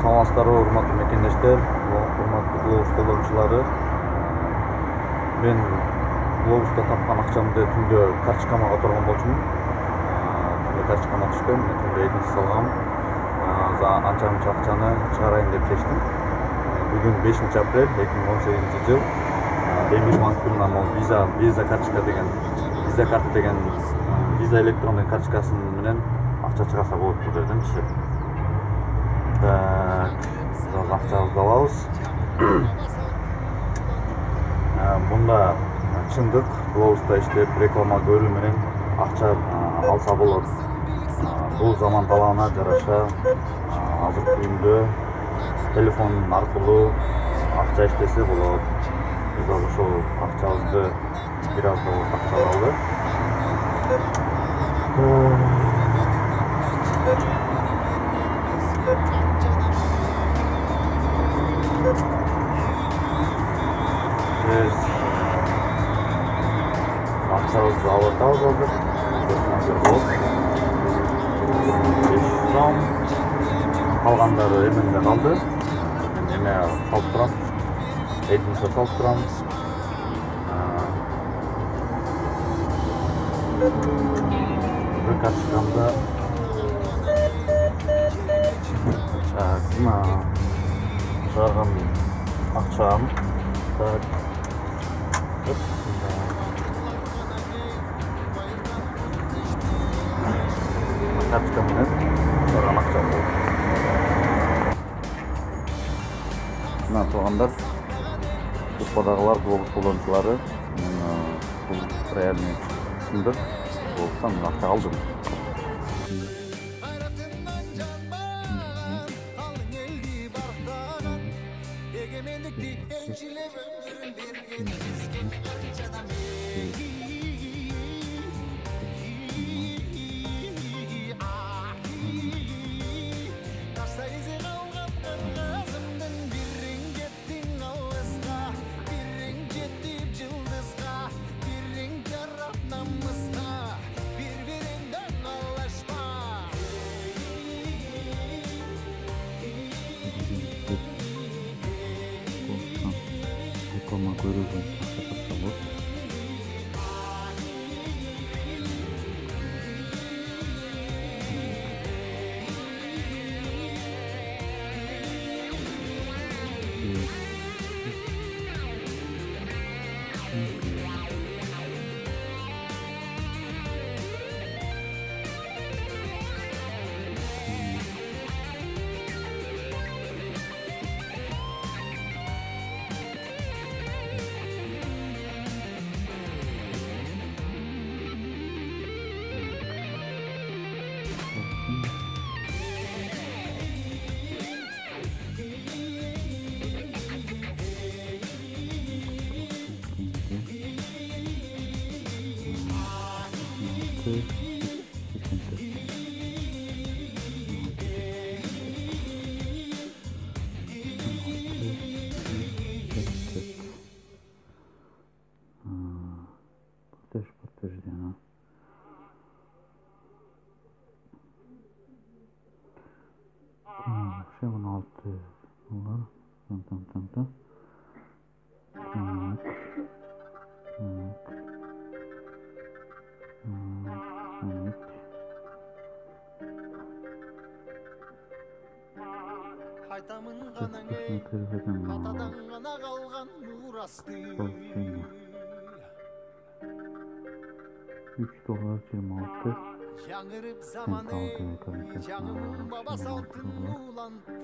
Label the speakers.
Speaker 1: Саламатсыздарбы, урматтуу мекендештер, урматтуу Globus колдонуучулары. Мен Globus'та тапкан акчамды түндө карточкама которгон болчумун. Түндө карточкама түшкөн, мен түндө эдинчи салгам. Анча мынча акчаны чыгарайын деп чечтим. Бүгүн 5 апрель 2018 жыл. Демир банктын amo Visa карточка деген, Visa карт деген, Visa электрондук карточкасы менен акча чыгарса болот бул жерденчи. Так, biraz акчабызды алабыз. Мында чындык Globus'та иштеп, реклама көрүү менен акча алса болот. Бул заман талабына жараша азыркы күндө телефон аркылуу акча иштесе болот. Биз ошол акчабызды бир аз да болсо акча алалы. Biz akçamızı alırız hazır. Kalganları eminde kaldı. Emeğe salıp duram. Edinse salıp duram. Bir karşıkamda çağırgan akçam. Карточка менен чыгарган акчам болду. Мына туугандар, Куспадагылар, Globus колдонуучулары, мен бул реальный чындык. Globus'тан акча алдым. Реклама көрүүгө акча тапса болот. Подтверждено. Вообще 16 доллар. Там.
Speaker 2: Айтамын ғана ей, атадан ғана қалған мурасты.
Speaker 1: 3 доллар 26.
Speaker 2: Жаңырып заманы, жаңының баба салтын уланты.